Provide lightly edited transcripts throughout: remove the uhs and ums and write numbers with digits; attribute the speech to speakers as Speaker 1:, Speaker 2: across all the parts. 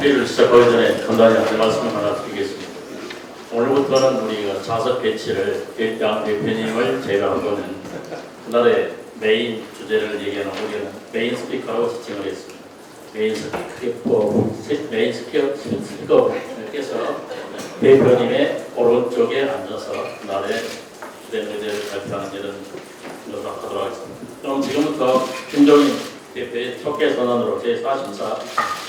Speaker 1: 회의를 시작하기 전에 간단히 말씀을 하나 드리겠습니다. 오늘부터는 우리가 좌석 배치를 양 대표님을 제외하고는 그날의 메인 주제를 얘기하는 우리는 메인 스피커라고 지칭을 했습니다. 메인 스피커께서 대표님의 오른쪽에 앉아서 그날의 주된 의제를 발표하는 일은 하도록 하겠습니다. 그럼 지금부터 김종인 대표의 촉계 선언으로 제4심사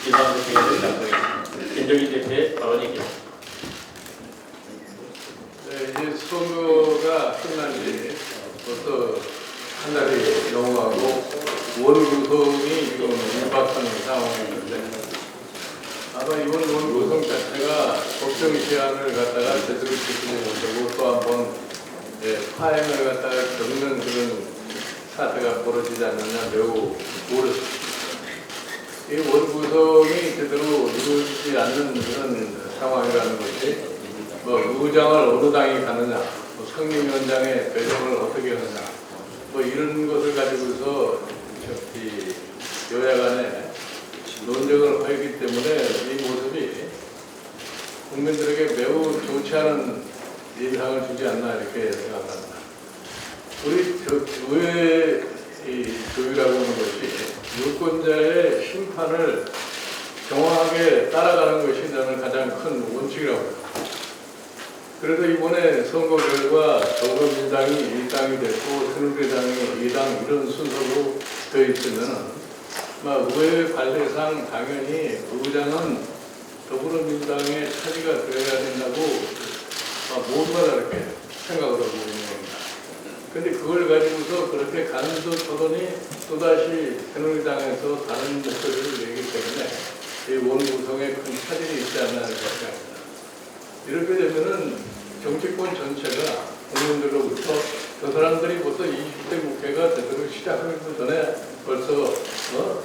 Speaker 1: 기상대표를 시작하겠습니다. 김종인 대표의 발언이 있겠습니다.
Speaker 2: 네, 이제 선거가 끝난 지 벌써 한 달이 넘어가고 원구성이 지금 임박하는 상황이었는데 아마 이번 원구성 자체가 법정 시한을 갖다가 제대로 지키지 못하고 또 한번 파행을 갖다가 겪는 그런 사태가 벌어지지 않느냐 매우 우려스럽습니다. 이 원구성이 제대로 이루어지지 않는 그런 상황이라는 것이 의장을 어느 당이 가느냐, 상임위원장의 배정을 어떻게 하느냐, 이런 것을 가지고서 이 여야 간에 논쟁을 하기 때문에 이 모습이 국민들에게 매우 좋지 않은 인상을 주지 않나 이렇게 생각합니다. 우리 의회 조율이라고 하는 것이 유권자의 심판을 정확하게 따라가는 것이 저는 가장 큰 원칙이라고 합니다. 그래서 이번에 선거 결과 더불어민주당이 1당이 됐고 새누리당이 2당 이런 순서로 되어 있으면 의회 관례상 당연히 의장은 더불어민주당의 차지가 되어야 된다고 모두가 다르게 생각을 하고 있는 겁니다. 그런데 그걸 가지고서 그렇게 간도 쳐더니 또다시 새누리당에서 다른 목소리를 내기 때문에 이 원구성에 큰 차질이 있지 않나 생각합니다. 이렇게 되면은 정치권 전체가 국민들로부터 저 사람들이 벌써 20대 국회가 제대로 시작하기 전에 벌써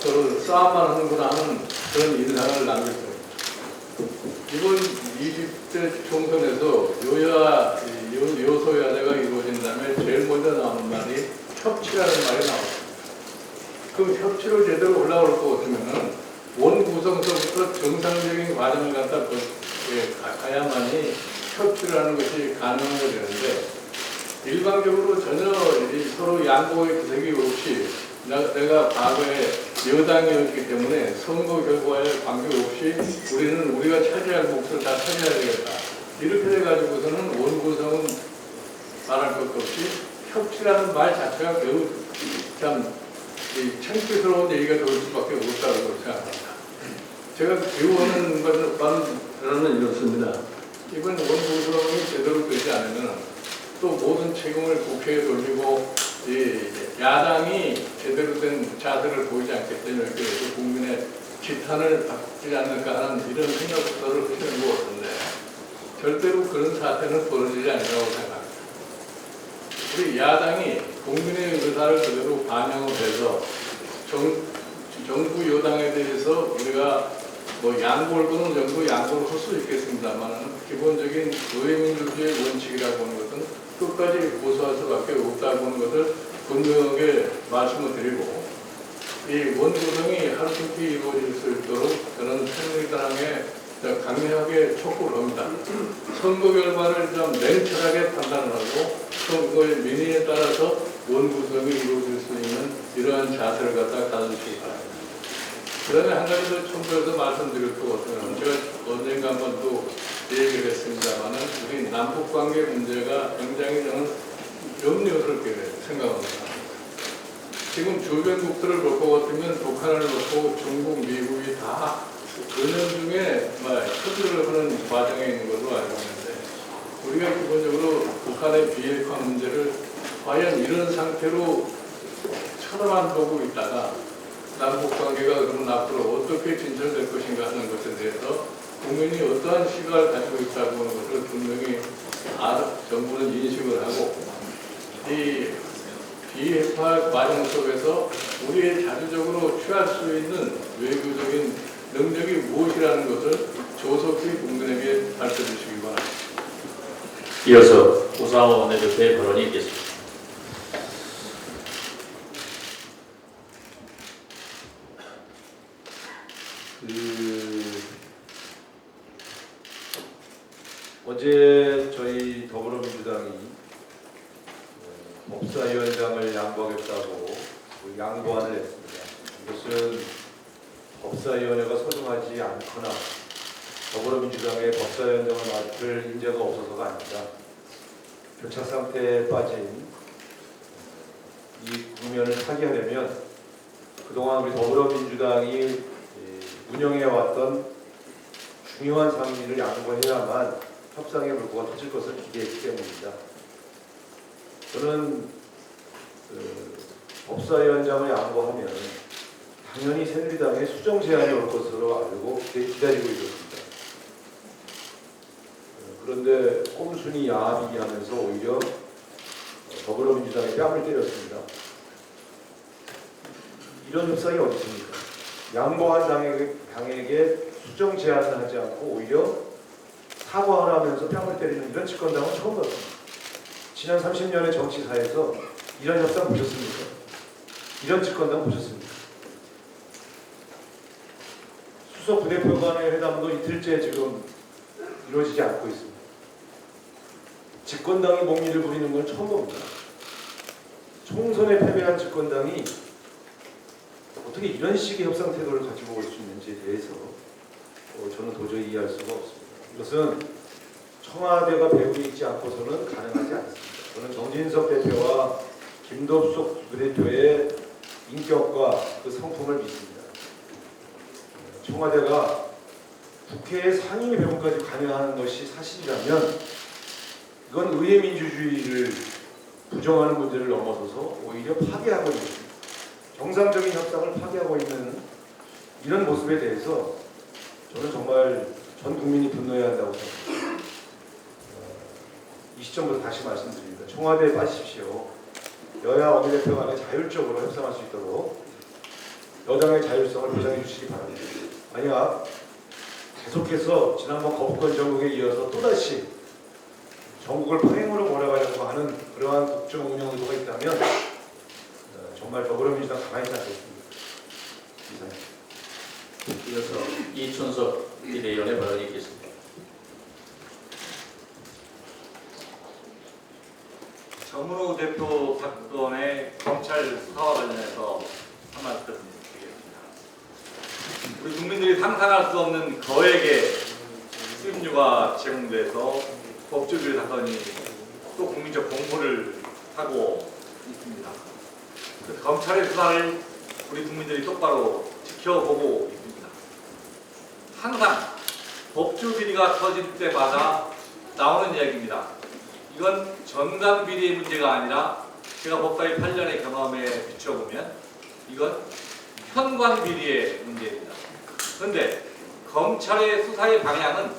Speaker 2: 서로 싸움만 하는구나 하는 그런 인상을 남길 겁니다. 이번 20대 총선에서 여소야대가 이루어진 다음에 제일 먼저 나오는 말이 협치라는 말이 나옵니다. 그럼 협치로 제대로 올라올 것 같으면은 원구성서부터 정상적인 과정을 갖다 가야만이 협치라는 것이 가능한 되는데 일방적으로 전혀 서로 양보의 기색이 없이 내가 과거에 여당이었기 때문에 선거 결과에 관계없이 우리는 우리가 차지할 몫을 다 차지해야 되겠다. 이렇게 돼가지고서는 원구성은 말할 것도 없이 협치라는 말 자체가 매우 참 창피스러운 얘기가 될 수밖에 없다고 생각합니다. 제가 기원하는 바는 이렇습니다. 이번 원구성이 제대로 되지 않으면 또 모든 책임을 국회에 돌리고 야당이 제대로 된 자세를 보이지 않기 때문에 이렇게 국민의 지탄을 받지 않을까 하는 이런 생각부터를 하시는 것 같은데 절대로 그런 사태는 벌어지지 않으라고 생각합니다. 우리 야당이 국민의 의사를 그대로 반영을 해서 정부 여당에 대해서 우리가 양보를 또는 정부 양보를 할 수 있겠습니다만 기본적인 의회민주주의 원칙이라고 하는 것은 끝까지 고수할 수밖에 없다고 하는 것을 분명하게 말씀을 드리고 이 원구성이 하루 깊이 이루어질 수 있도록 저는 새누리당에 강력하게 촉구를 합니다. 선거 결과를 좀 냉철하게 판단을 하고 선거의 민의에 따라서 원구성이 이루어질 수 있는 이러한 자세를 갖다 가져주시기 바랍니다. 그 다음에 한 가지 더 첨부해서 말씀드릴 것 같으면 제가 언젠가 한번 또 얘기를 했습니다만 우리 남북관계 문제가 굉장히 저는 염려스럽게 생각합니다. 지금 주변국들을 볼 것 같으면 북한을 놓고 중국, 미국이 다 은연중에 협조를 하는 과정에 있는 것으로 알고 있는데 우리가 기본적으로 북한의 비핵화 문제를 과연 이런 상태로 쳐다만 보고 있다가 남북관계가 그러면 앞으로 어떻게 진전될 것인가 하는 것에 대해서 국민이 어떠한 시각을 가지고 있다고 하는 것을 분명히 정부는 인식을 하고 이 비핵화 과정 속에서 우리의 자주적으로 취할 수 있는 외교적인 능력이 무엇이라는 것을 조속히 국민에게 밝혀주시기 바랍니다.
Speaker 1: 이어서 우상호 원내대표의 발언이 있겠습니다.
Speaker 3: 어제 저희 더불어민주당이 법사위원장을 양보하겠다고 양보안을 냈습니다. 이것은 법사위원회가 소중하지 않거나 더불어민주당의 법사위원장을 맡을 인재가 없어서가 아닙니다. 교착 상태에 빠진 이 국면을 타개하려면 그동안 우리 더불어민주당이 운영해왔던 중요한 상임위를 양보해야만 협상의 물꼬가 터질 것을 기대했기 때문입니다. 저는 법사위원장을 양보하면 당연히 새누리당의 수정 제안이 올 것으로 알고 기다리고 있었습니다. 그런데 꼼순이 야합이기 하면서 오히려 더불어민주당의 뺨을 때렸습니다. 이런 협상이 어디 있습니까? 양보한 당에게 수정 제안을 하지 않고 오히려 사과하라면서 뺨을 때리는 이런 집권당은 처음 봤습니다. 지난 30년의 정치사에서 이런 협상 보셨습니까? 이런 집권당 보셨습니까? 수석 부대표 간의 회담도 이틀째 지금 이루어지지 않고 있습니다. 집권당이 목리를 부리는 건 처음 봅니다. 총선에 패배한 집권당이 어떻게 이런 식의 협상 태도를 가지고 올 수 있는지에 대해서 저는 도저히 이해할 수가 없습니다. 이것은 청와대가 배후에 있지 않고서는 가능하지 않습니다. 저는 정진석 대표와 김도숙 부대표의 인격과 그 성품을 믿습니다. 청와대가 국회의 상임위 배분까지 관여하는 것이 사실이라면 이건 의회 민주주의를 부정하는 문제를 넘어서서 오히려 파괴하고 있는, 정상적인 협상을 파괴하고 있는 이런 모습에 대해서 저는 정말 전 국민이 분노해야 한다고 생각합니다. 이 시점부터 다시 말씀드립니다. 청와대에 빠지십시오. 여야 원내대표 간에 자율적으로 협상할 수 있도록 여당의 자율성을 보장해 주시기 바랍니다. 만약 계속해서 지난번 거부권 정국에 이어서 또다시 전국을 파행으로 몰아가려고 하는 그러한 국정 운영 의도가 있다면 정말 더불어민주당 가만히 있지 않겠습니다. 이상입니다.
Speaker 1: 이어서 이춘석 비대위원의 발언이 있겠습니다.
Speaker 4: 정문호 대표 사건의 검찰 수사와 관련해서 한 말씀 드리겠습니다. 우리 국민들이 상상할 수 없는 거액의 수임료가 제공돼서 법조비리 사건이 또 국민적 공포를 하고 있습니다. 그 검찰의 수사를 우리 국민들이 똑바로 지켜보고 있습니다. 항상 법조비리가 터질 때마다 나오는 이야기입니다. 이건 전관비리의 문제가 아니라 제가 법사위 8년의 경험에 비춰보면 이건 현관비리의 문제입니다. 그런데 검찰의 수사의 방향은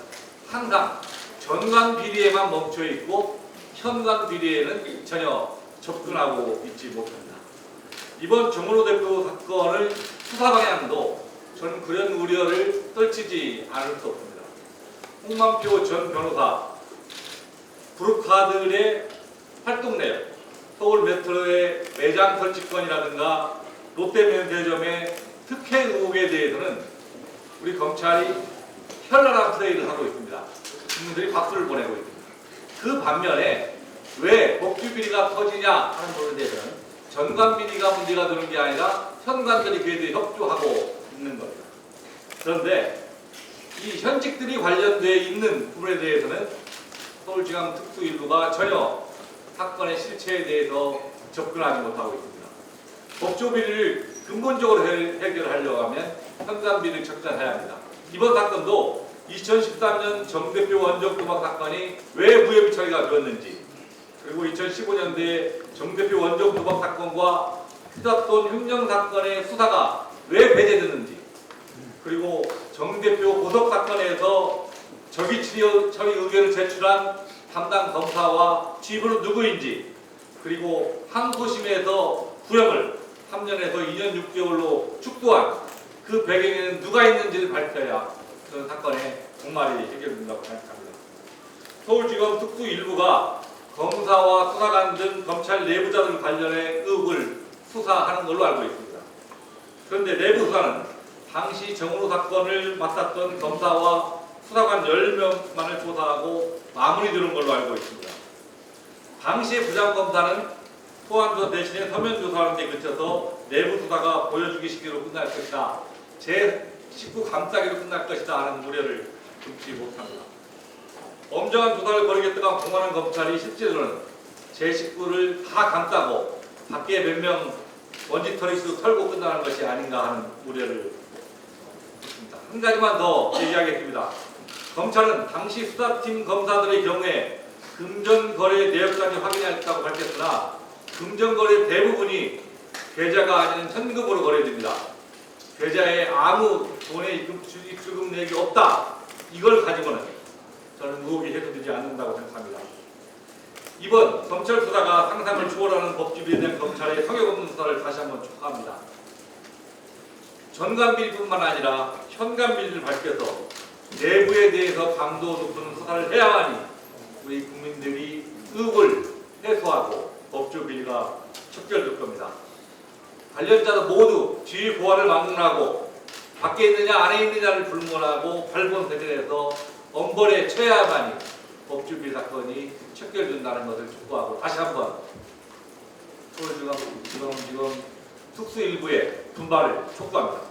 Speaker 4: 항상 전관비리에만 멈춰 있고 현관비리에는 전혀 접근하고 있지 못합니다. 이번 정문호 대표 사건의 수사 방향도 저는 그런 우려를 떨치지 않을 수 없습니다. 홍만표 전 변호사 브루카들의 활동 내역, 서울 메트로의 매장 설치권이라든가 롯데면세점의 특혜 의혹에 대해서는 우리 검찰이 현란한 플레이를 하고 있습니다. 국민들이 박수를 보내고 있습니다. 그 반면에 왜 법규비리가 터지냐 하는 부분에 대해서는 전관비리가 문제가 되는 게 아니라 현관들이 그에 대해 협조하고 있는 겁니다. 그런데 이 현직들이 관련되어 있는 부분에 대해서는 서울지방 특수일부가 전혀 사건의 실체에 대해서 접근하지 못하고 있습니다. 법조비리를 근본적으로 해결하려고 하면 현관비리를 척전해야 합니다. 이번 사건도 2013년 정 대표 원적 도박 사건이 왜 무혐의 처리가 되었는지, 그리고 2015년도에 정 대표 원적 도박 사건과 휴답돈 횡령 사건의 수사가 왜 배제됐는지, 그리고 정 대표 보석 사건에서 적의 처리 의견을 제출한 담당 검사와 지휘부는 누구인지, 그리고 항소심에서 구형을 3년에서 2년 6개월로 축소한 그 배경에는 누가 있는지를 밝혀야 그런 사건의 종말이 해결된다고 생각합니다. 서울지검 특수일부가 검사와 수사관 등 검찰 내부자들 관련해 의혹을 수사하는 걸로 알고 있습니다. 그런데 내부 수사는 당시 정은호 사건을 맡았던 검사와 수사관 10명만을 조사하고 마무리 지른 걸로 알고 있습니다. 당시 부장검사는 소환조사 대신에 서면 조사하는 데 그쳐서 내부 수사가 보여주기식으로 끝날 것이다. 제 식구 감싸기로 끝날 것이다 하는 우려를 금치 못합니다. 엄정한 조사를 벌이겠다가 공언한 검찰이 실제로는 제 식구를 다 감싸고 밖에 몇 명 먼지털이도 털고 끝나는 것이 아닌가 하는 우려를 했습니다. 한 가지만 더 얘기하겠습니다. 검찰은 당시 수사팀 검사들의 경우에 금전거래 내역까지 확인했다고 밝혔으나 금전거래 대부분이 계좌가 아닌 현금으로 거래됩니다. 계좌에 아무 돈의 입수금 내역이 없다. 이걸 가지고는 저는 의혹이 해소되지 않는다고 생각합니다. 이번 검찰 수사가 상상을 초월하는 법규에 대한 검찰의 성역 없는 수사를 다시 한번 축하합니다. 전관비리뿐만 아니라 현관비리를 밝혀서 내부에 대해서 강도 높은 수사를 해야만이 우리 국민들이 의혹을 해소하고 법조 비리가 척결될 겁니다. 관련자도 모두 지휘 보완을 막론하고 밖에 있느냐 안에 있느냐를 불문하고 발본 대전에서 엄벌에 처해야만이 법조 비리 사건이 척결된다는 것을 촉구하고 다시 한번 서울지검 특수 일부의 분발을 촉구합니다.